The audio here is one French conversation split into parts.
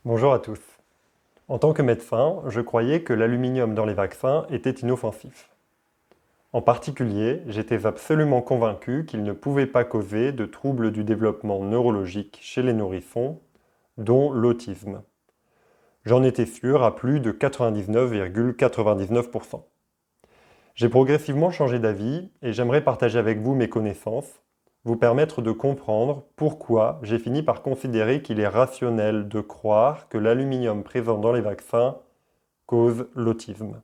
Bonjour à tous. En tant que médecin, je croyais que l'aluminium dans les vaccins était inoffensif. En particulier, j'étais absolument convaincu qu'il ne pouvait pas causer de troubles du développement neurologique chez les nourrissons, dont l'autisme. J'en étais sûr à plus de 99,99%. J'ai progressivement changé d'avis et j'aimerais partager avec vous mes connaissances, vous permettre de comprendre pourquoi j'ai fini par considérer qu'il est rationnel de croire que l'aluminium présent dans les vaccins cause l'autisme.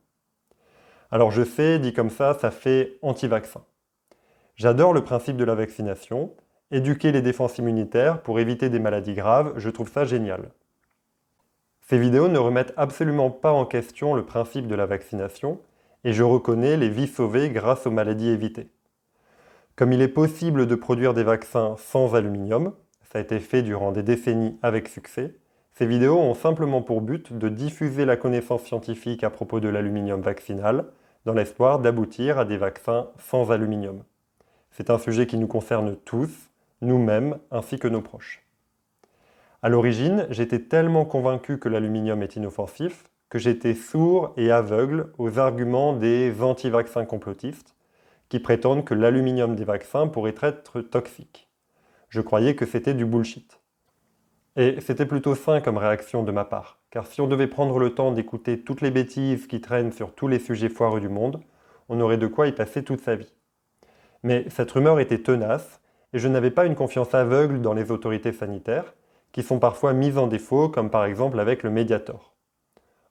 Alors je sais, dit comme ça fait anti-vaccin. J'adore le principe de la vaccination, éduquer les défenses immunitaires pour éviter des maladies graves, je trouve ça génial. Ces vidéos ne remettent absolument pas en question le principe de la vaccination, et je reconnais les vies sauvées grâce aux maladies évitées. Comme il est possible de produire des vaccins sans aluminium, ça a été fait durant des décennies avec succès, ces vidéos ont simplement pour but de diffuser la connaissance scientifique à propos de l'aluminium vaccinal, dans l'espoir d'aboutir à des vaccins sans aluminium. C'est un sujet qui nous concerne tous, nous-mêmes ainsi que nos proches. À l'origine, j'étais tellement convaincu que l'aluminium est inoffensif que j'étais sourd et aveugle aux arguments des anti-vaccins complotistes qui prétendent que l'aluminium des vaccins pourrait être toxique. Je croyais que c'était du bullshit. Et c'était plutôt sain comme réaction de ma part, car si on devait prendre le temps d'écouter toutes les bêtises qui traînent sur tous les sujets foireux du monde, on aurait de quoi y passer toute sa vie. Mais cette rumeur était tenace, et je n'avais pas une confiance aveugle dans les autorités sanitaires, qui sont parfois mises en défaut, comme par exemple avec le Mediator.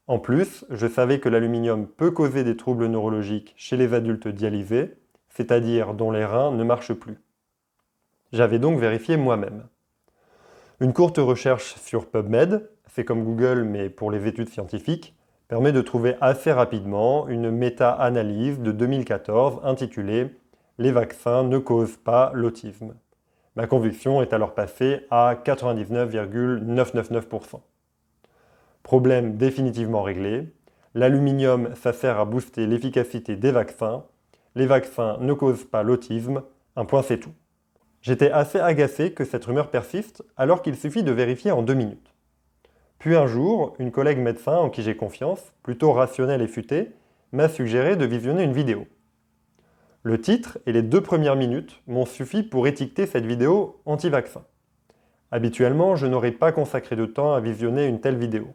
En plus, je savais que l'aluminium peut causer des troubles neurologiques chez les adultes dialysés, c'est-à-dire dont les reins ne marchent plus. J'avais donc vérifié moi-même. Une courte recherche sur PubMed, c'est comme Google mais pour les études scientifiques, permet de trouver assez rapidement une méta-analyse de 2014 intitulée « Les vaccins ne causent pas l'autisme ». Ma conviction est alors passée à 99,999%. Problème définitivement réglé, l'aluminium ça sert à booster l'efficacité des vaccins, les vaccins ne causent pas l'autisme, un point c'est tout. J'étais assez agacé que cette rumeur persiste alors qu'il suffit de vérifier en 2 minutes. Puis un jour, une collègue médecin en qui j'ai confiance, plutôt rationnelle et futée, m'a suggéré de visionner une vidéo. Le titre et les 2 premières minutes m'ont suffi pour étiqueter cette vidéo anti-vaccin. Habituellement, je n'aurais pas consacré de temps à visionner une telle vidéo.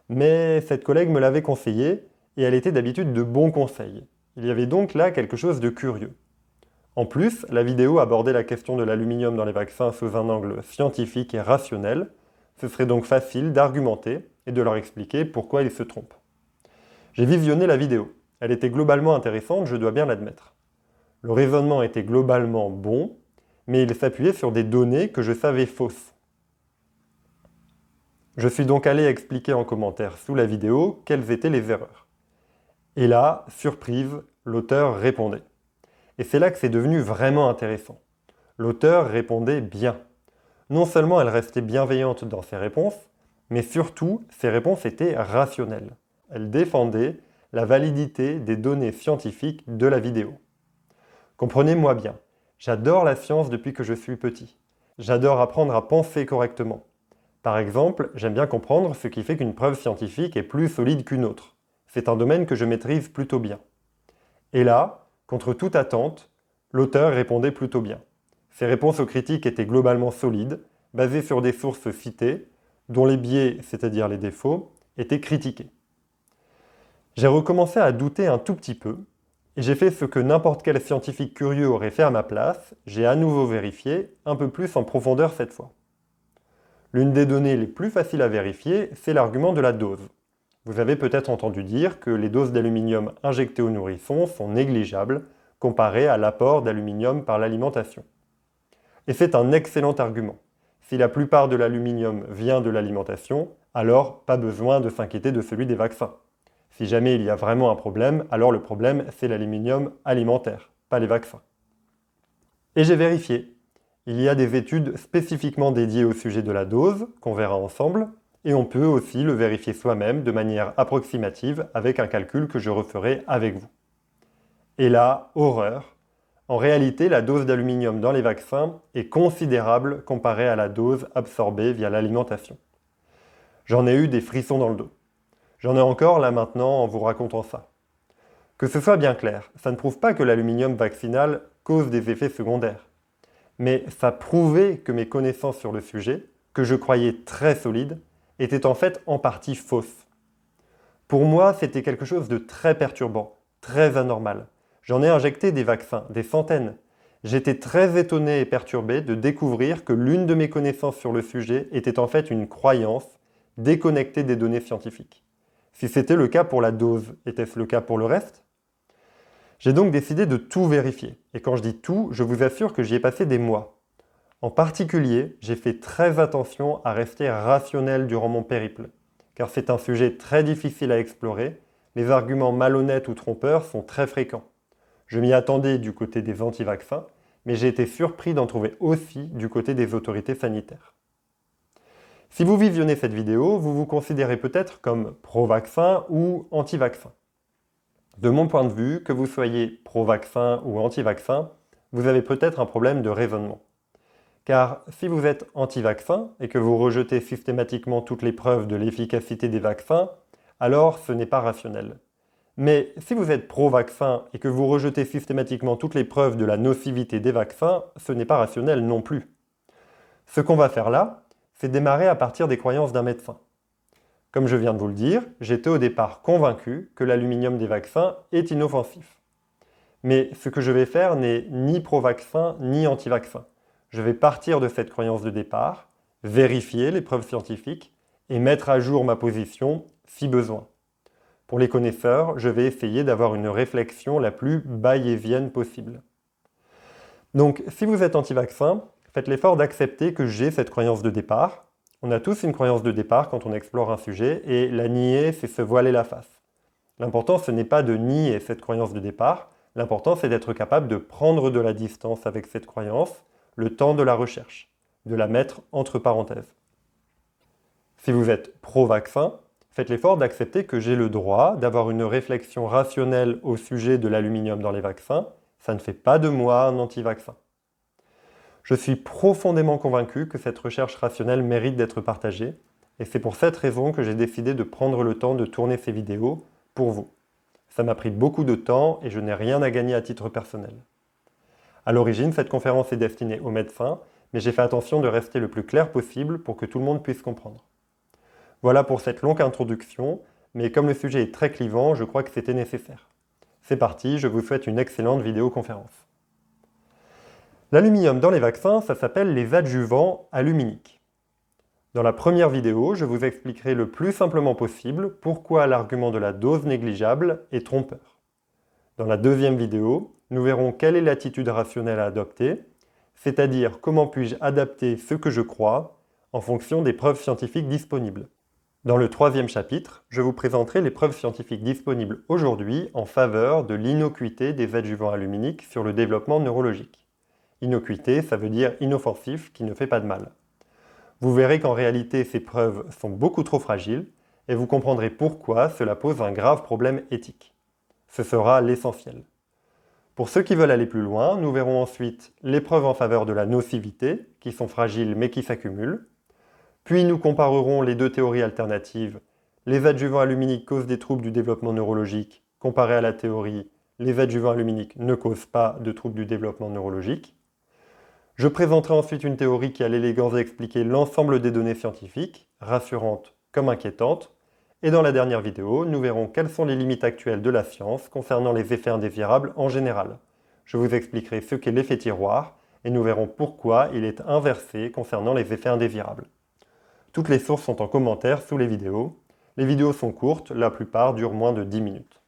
Mais cette collègue me l'avait conseillé et elle était d'habitude de bons conseils. Il y avait donc là quelque chose de curieux. En plus, la vidéo abordait la question de l'aluminium dans les vaccins sous un angle scientifique et rationnel. Ce serait donc facile d'argumenter et de leur expliquer pourquoi ils se trompent. J'ai visionné la vidéo. Elle était globalement intéressante, je dois bien l'admettre. Le raisonnement était globalement bon, mais il s'appuyait sur des données que je savais fausses. Je suis donc allé expliquer en commentaire sous la vidéo quelles étaient les erreurs. Et là, surprise, l'auteur répondait. Et c'est là que c'est devenu vraiment intéressant. L'auteur répondait bien. Non seulement elle restait bienveillante dans ses réponses, mais surtout, ses réponses étaient rationnelles. Elle défendait la validité des données scientifiques de la vidéo. Comprenez-moi bien, j'adore la science depuis que je suis petit. J'adore apprendre à penser correctement. Par exemple, j'aime bien comprendre ce qui fait qu'une preuve scientifique est plus solide qu'une autre. C'est un domaine que je maîtrise plutôt bien. Et là, contre toute attente, l'auteur répondait plutôt bien. Ses réponses aux critiques étaient globalement solides, basées sur des sources citées, dont les biais, c'est-à-dire les défauts, étaient critiqués. J'ai recommencé à douter un tout petit peu, et j'ai fait ce que n'importe quel scientifique curieux aurait fait à ma place, j'ai à nouveau vérifié, un peu plus en profondeur cette fois. L'une des données les plus faciles à vérifier, c'est l'argument de la dose. Vous avez peut-être entendu dire que les doses d'aluminium injectées aux nourrissons sont négligeables comparées à l'apport d'aluminium par l'alimentation. Et c'est un excellent argument. Si la plupart de l'aluminium vient de l'alimentation, alors pas besoin de s'inquiéter de celui des vaccins. Si jamais il y a vraiment un problème, alors le problème c'est l'aluminium alimentaire, pas les vaccins. Et j'ai vérifié. Il y a des études spécifiquement dédiées au sujet de la dose, qu'on verra ensemble, et on peut aussi le vérifier soi-même de manière approximative avec un calcul que je referai avec vous. Et là, horreur! En réalité, la dose d'aluminium dans les vaccins est considérable comparée à la dose absorbée via l'alimentation. J'en ai eu des frissons dans le dos. J'en ai encore là maintenant en vous racontant ça. Que ce soit bien clair, ça ne prouve pas que l'aluminium vaccinal cause des effets secondaires. Mais ça prouvait que mes connaissances sur le sujet, que je croyais très solides, étaient en fait en partie fausses. Pour moi, c'était quelque chose de très perturbant, très anormal. J'en ai injecté des vaccins, des centaines. J'étais très étonné et perturbé de découvrir que l'une de mes connaissances sur le sujet était en fait une croyance déconnectée des données scientifiques. Si c'était le cas pour la dose, était-ce le cas pour le reste? J'ai donc décidé de tout vérifier. Et quand je dis tout, je vous assure que j'y ai passé des mois. En particulier, j'ai fait très attention à rester rationnel durant mon périple, car c'est un sujet très difficile à explorer, les arguments malhonnêtes ou trompeurs sont très fréquents. Je m'y attendais du côté des anti-vaccins, mais j'ai été surpris d'en trouver aussi du côté des autorités sanitaires. Si vous visionnez cette vidéo, vous vous considérez peut-être comme pro-vaccin ou anti-vaccin. De mon point de vue, que vous soyez pro-vaccin ou anti-vaccin, vous avez peut-être un problème de raisonnement. Car si vous êtes anti-vaccin et que vous rejetez systématiquement toutes les preuves de l'efficacité des vaccins, alors ce n'est pas rationnel. Mais si vous êtes pro-vaccin et que vous rejetez systématiquement toutes les preuves de la nocivité des vaccins, ce n'est pas rationnel non plus. Ce qu'on va faire là, c'est démarrer à partir des croyances d'un médecin. Comme je viens de vous le dire, j'étais au départ convaincu que l'aluminium des vaccins est inoffensif. Mais ce que je vais faire n'est ni pro-vaccin ni anti-vaccin. Je vais partir de cette croyance de départ, vérifier les preuves scientifiques et mettre à jour ma position si besoin. Pour les connaisseurs, je vais essayer d'avoir une réflexion la plus bayésienne possible. Donc, si vous êtes anti-vaccin, faites l'effort d'accepter que j'ai cette croyance de départ. On a tous une croyance de départ quand on explore un sujet, et la nier, c'est se voiler la face. L'important, ce n'est pas de nier cette croyance de départ, l'important, c'est d'être capable de prendre de la distance avec cette croyance, le temps de la recherche, de la mettre entre parenthèses. Si vous êtes pro-vaccin, faites l'effort d'accepter que j'ai le droit d'avoir une réflexion rationnelle au sujet de l'aluminium dans les vaccins. Ça ne fait pas de moi un anti-vaccin. Je suis profondément convaincu que cette recherche rationnelle mérite d'être partagée, et c'est pour cette raison que j'ai décidé de prendre le temps de tourner ces vidéos pour vous. Ça m'a pris beaucoup de temps et je n'ai rien à gagner à titre personnel. À l'origine, cette conférence est destinée aux médecins, mais j'ai fait attention de rester le plus clair possible pour que tout le monde puisse comprendre. Voilà pour cette longue introduction, mais comme le sujet est très clivant, je crois que c'était nécessaire. C'est parti, je vous souhaite une excellente vidéoconférence. L'aluminium dans les vaccins, ça s'appelle les adjuvants aluminiques. Dans la première vidéo, je vous expliquerai le plus simplement possible pourquoi l'argument de la dose négligeable est trompeur. Dans la deuxième vidéo, nous verrons quelle est l'attitude rationnelle à adopter, c'est-à-dire comment puis-je adapter ce que je crois en fonction des preuves scientifiques disponibles. Dans le troisième chapitre, je vous présenterai les preuves scientifiques disponibles aujourd'hui en faveur de l'innocuité des adjuvants aluminiques sur le développement neurologique. Innocuité, ça veut dire inoffensif, qui ne fait pas de mal. Vous verrez qu'en réalité, ces preuves sont beaucoup trop fragiles et vous comprendrez pourquoi cela pose un grave problème éthique. Ce sera l'essentiel. Pour ceux qui veulent aller plus loin, nous verrons ensuite les preuves en faveur de la nocivité, qui sont fragiles mais qui s'accumulent. Puis nous comparerons les deux théories alternatives, les adjuvants aluminiques causent des troubles du développement neurologique, comparé à la théorie les adjuvants aluminiques ne causent pas de troubles du développement neurologique. Je présenterai ensuite une théorie qui a l'élégance d'expliquer l'ensemble des données scientifiques, rassurantes comme inquiétantes, et dans la dernière vidéo, nous verrons quelles sont les limites actuelles de la science concernant les effets indésirables en général. Je vous expliquerai ce qu'est l'effet tiroir, et nous verrons pourquoi il est inversé concernant les effets indésirables. Toutes les sources sont en commentaire sous les vidéos. Les vidéos sont courtes, la plupart durent moins de 10 minutes.